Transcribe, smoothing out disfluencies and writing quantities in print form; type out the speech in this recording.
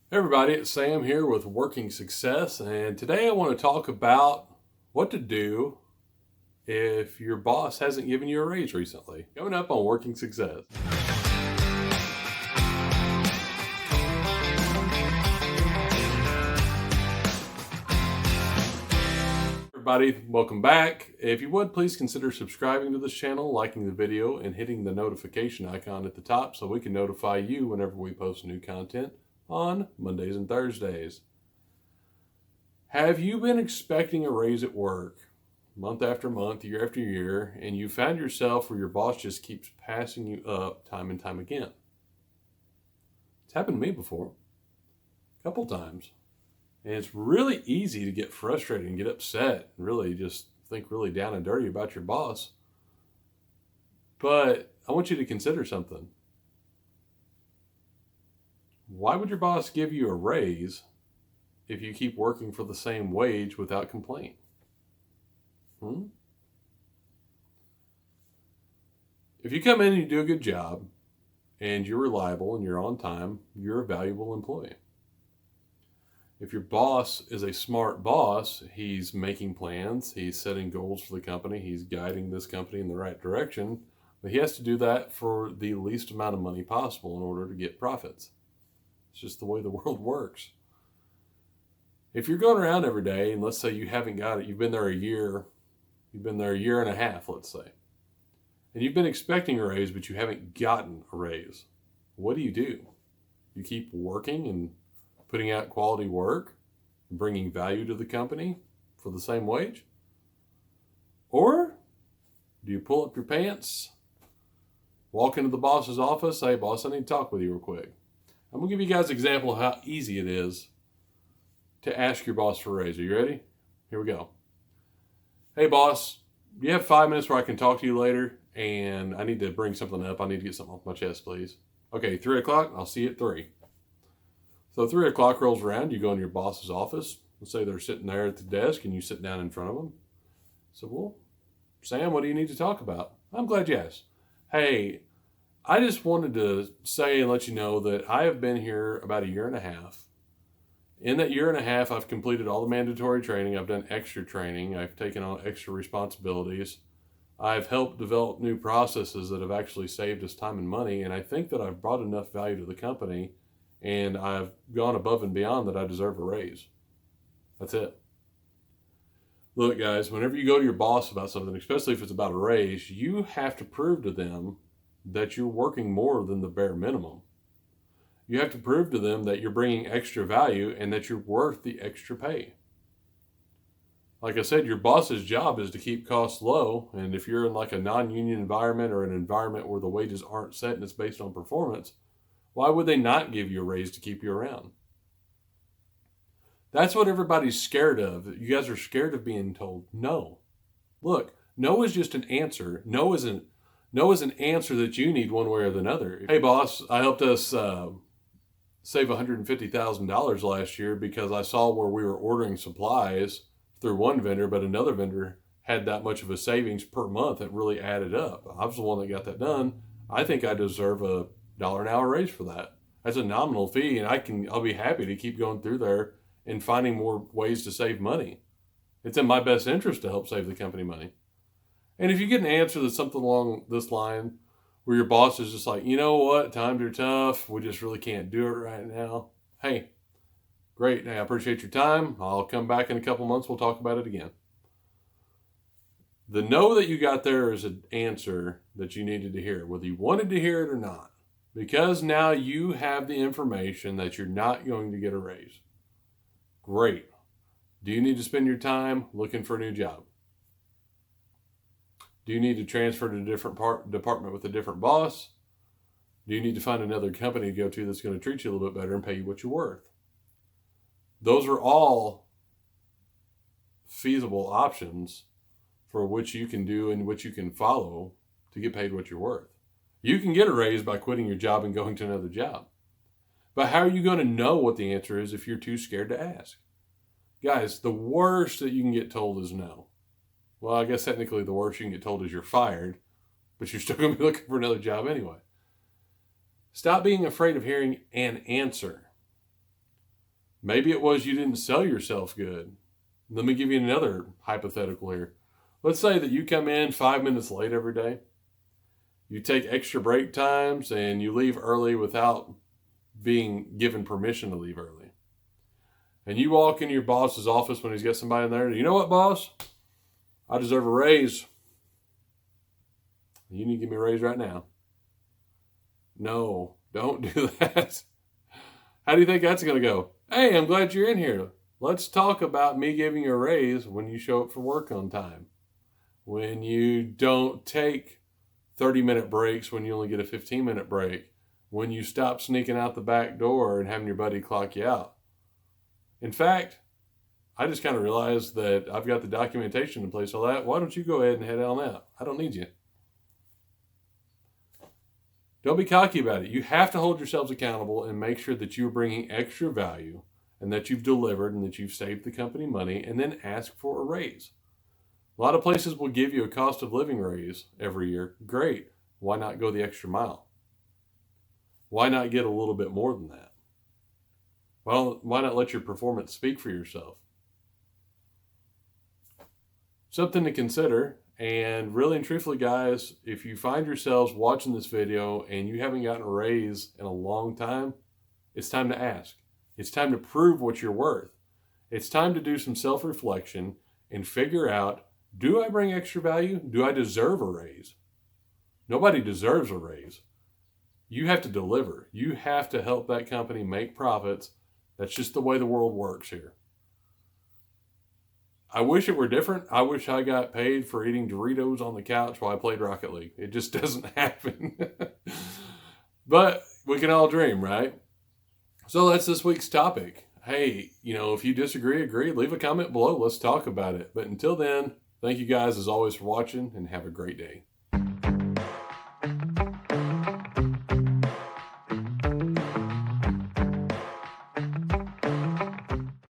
Hey everybody, it's Sam here with Working Success, and today I want to talk about what to do if your boss hasn't given you a raise recently. Coming up on Working Success. Everybody, welcome back. If you would, please consider subscribing to this channel, liking the video, and hitting the notification icon at the top so we can notify you whenever we post new content on Mondays and Thursdays. Have you been expecting a raise at work month after month, year after year, and you found yourself where your boss just keeps passing you up time and time again? It's happened to me before, a couple times. And it's really easy to get frustrated and get upset and really just think really down and dirty about your boss. But I want you to consider something. Why would your boss give you a raise if you keep working for the same wage without complaint? If you come in and you do a good job and you're reliable and you're on time, you're a valuable employee. If your boss is a smart boss, he's making plans, he's setting goals for the company, he's guiding this company in the right direction, but he has to do that for the least amount of money possible in order to get profits. It's just the way the world works. If you're going around every day and let's say you haven't got it, you've been there a year and a half, let's say, and you've been expecting a raise, but you haven't gotten a raise, what do? You keep working and putting out quality work, and bringing value to the company for the same wage? Or do you pull up your pants, walk into the boss's office, say, boss, I need to talk with you real quick? I'm going to give you guys an example of how easy it is to ask your boss for a raise. Are you ready? Here we go. Hey, boss, do you have 5 minutes where I can talk to you later? And I need to bring something up. I need to get something off my chest, please. Okay, 3 o'clock. I'll see you at 3. So 3 o'clock rolls around. You go in your boss's office. Let's say they're sitting there at the desk and you sit down in front of them. So, well, Sam, what do you need to talk about? I'm glad you asked. Hey, I just wanted to say and let you know that I have been here about a year and a half. In that year and a half, I've completed all the mandatory training. I've done extra training. I've taken on extra responsibilities. I've helped develop new processes that have actually saved us time and money. And I think that I've brought enough value to the company and I've gone above and beyond that I deserve a raise. That's it. Look, guys, whenever you go to your boss about something, especially if it's about a raise, you have to prove to them that you're working more than the bare minimum. You have to prove to them that you're bringing extra value and that you're worth the extra pay. Like I said, your boss's job is to keep costs low. And if you're in like a non-union environment or an environment where the wages aren't set and it's based on performance, why would they not give you a raise to keep you around? That's what everybody's scared of. You guys are scared of being told no. Look, no is just an answer. No is an answer that you need one way or another. Hey, boss, I helped us save $150,000 last year because I saw where we were ordering supplies through one vendor, but another vendor had that much of a savings per month. It really added up. I was the one that got that done. I think I deserve a $1 an hour raise for that. That's a nominal fee, and I'll be happy to keep going through there and finding more ways to save money. It's in my best interest to help save the company money. And if you get an answer that's something along this line, where your boss is just like, you know what, times are tough, we just really can't do it right now. Hey, great, hey, I appreciate your time. I'll come back in a couple months, we'll talk about it again. The no that you got there is an answer that you needed to hear, whether you wanted to hear it or not. Because now you have the information that you're not going to get a raise. Great. Do you need to spend your time looking for a new job? Do you need to transfer to a different department with a different boss? Do you need to find another company to go to that's going to treat you a little bit better and pay you what you're worth? Those are all feasible options for which you can do and which you can follow to get paid what you're worth. You can get a raise by quitting your job and going to another job. But how are you going to know what the answer is if you're too scared to ask? Guys, the worst that you can get told is no. Well, I guess technically the worst you can get told is you're fired, but you're still going to be looking for another job anyway. Stop being afraid of hearing an answer. Maybe it was you didn't sell yourself good. Let me give you another hypothetical here. Let's say that you come in 5 minutes late every day. You take extra break times and you leave early without being given permission to leave early. And you walk into your boss's office when he's got somebody in there. You know what, boss? I deserve a raise. You need to give me a raise right now. No, don't do that. How do you think that's going to go? Hey, I'm glad you're in here. Let's talk about me giving you a raise when you show up for work on time. When you don't take 30-minute breaks when you only get a 15-minute break. When you stop sneaking out the back door and having your buddy clock you out. In fact, I just kind of realized that I've got the documentation in place for that. Why don't you go ahead and head on out? I don't need you. Don't be cocky about it. You have to hold yourselves accountable and make sure that you're bringing extra value and that you've delivered and that you've saved the company money, and then ask for a raise. A lot of places will give you a cost of living raise every year. Great. Why not go the extra mile? Why not get a little bit more than that? Well, why not let your performance speak for yourself? Something to consider. And really and truthfully, guys, if you find yourselves watching this video and you haven't gotten a raise in a long time, it's time to ask. It's time to prove what you're worth. It's time to do some self-reflection and figure out, do I bring extra value? Do I deserve a raise? Nobody deserves a raise. You have to deliver. You have to help that company make profits. That's just the way the world works here. I wish it were different. I wish I got paid for eating Doritos on the couch while I played Rocket League. It just doesn't happen. But we can all dream, right? So that's this week's topic. Hey, if you disagree, agree, leave a comment below. Let's talk about it. But until then, thank you guys as always for watching, and have a great day.